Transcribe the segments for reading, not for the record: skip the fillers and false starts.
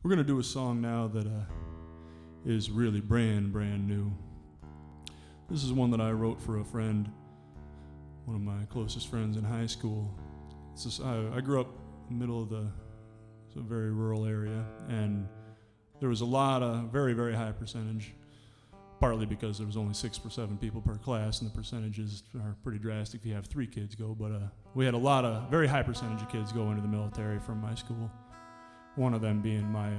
We're going to do a song now that is really brand new. This is one that I wrote for a friend, one of my closest friends in high school. I grew up in the middle of it's a very rural area, and there was a lot of very high percentage, partly because there was only 6 or 7 people per class, and the percentages are pretty drastic if you have 3 kids go, but we had a lot of very high percentage of kids go into the military from my school. One of them being my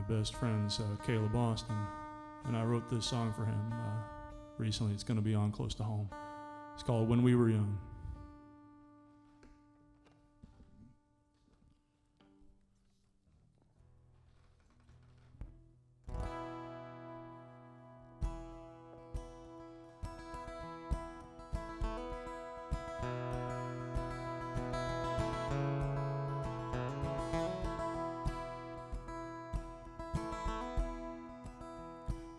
best friend's Caleb Austin, and I wrote this song for him recently. It's going to be on close to home. It's called When We Were Young.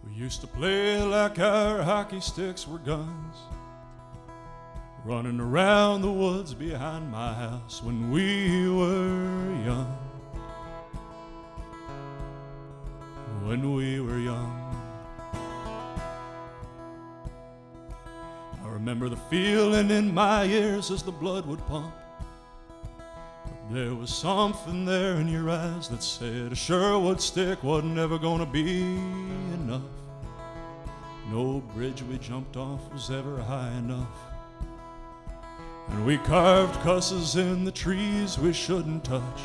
We used to play like our hockey sticks were guns, running around the woods behind my house when we were young. When we were young, I remember the feeling in my ears as the blood would pump. But there was something there in your eyes that said a Sherwood stick wasn't ever gonna be enough. No bridge we jumped off was ever high enough. And we carved cusses in the trees we shouldn't touch.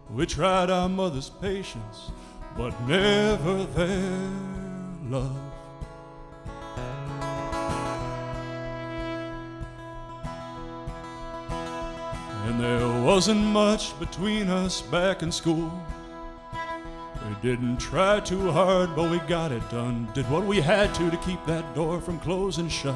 We tried our mother's patience, but never their love. And there wasn't much between us back in school. We didn't try too hard, but we got it done. Did what we had to keep that door from closing shut.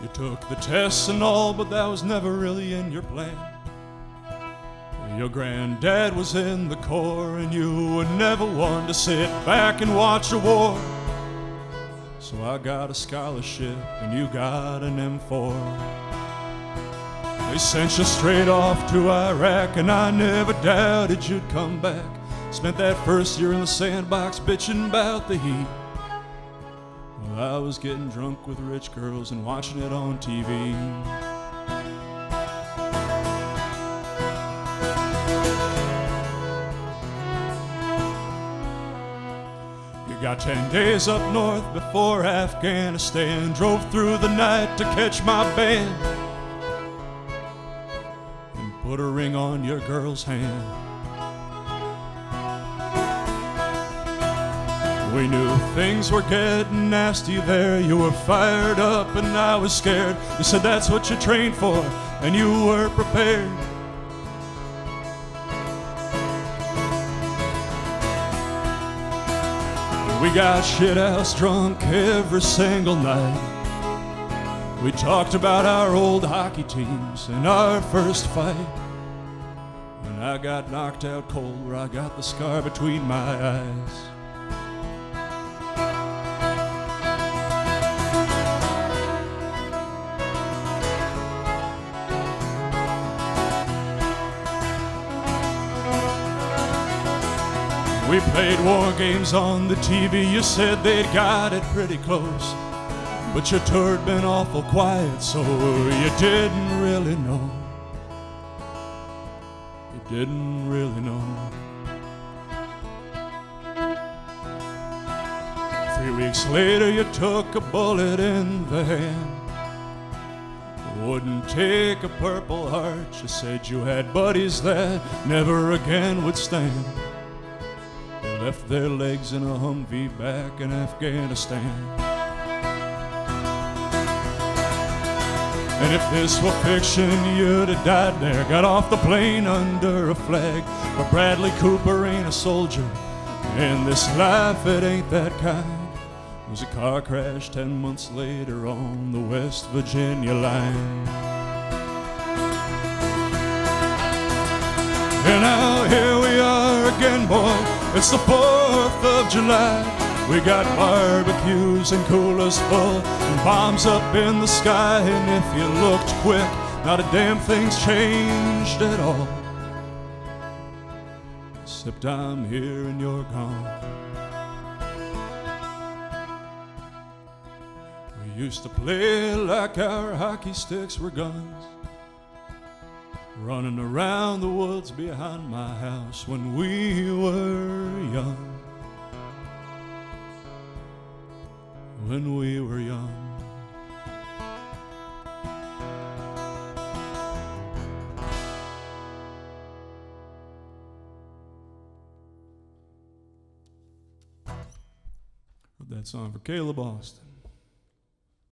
You took the tests and all, but that was never really in your plan. Your granddad was in the Corps, and you were never one to sit back and watch a war. So I got a scholarship and you got an M4. They sent you straight off to Iraq, and I never doubted you'd come back. Spent that first year in the sandbox bitching about the heat. Well, I was getting drunk with rich girls and watching it on TV. Got 10 days up north before Afghanistan. Drove through the night to catch my band and put a ring on your girl's hand. We knew things were getting nasty there. You were fired up and I was scared. You said that's what you trained for and you were prepared. We got shithouse drunk every single night. We talked about our old hockey teams and our first fight. When I got knocked out cold, where I got the scar between my eyes. We played war games on the TV. You said they'd got it pretty close, but your tour'd been awful quiet, so you didn't really know. You didn't really know. 3 weeks later you took a bullet in the hand. Wouldn't take a Purple Heart. You said you had buddies that never again would stand. They left their legs in a Humvee back in Afghanistan. And if this were fiction, you'd have died there. Got off the plane under a flag. But Bradley Cooper ain't a soldier. In this life, it ain't that kind. It was a car crash 10 months later on the West Virginia line. And now here we are again, boy. It's the 4th of July. We got barbecues arms and coolers full, and bombs up in the sky. And if you looked quick, not a damn thing's changed at all, except I'm here and you're gone. We used to play like our hockey sticks were guns, running around the woods behind my house when we were young. When we were young. Wrote that song for Caleb Austin.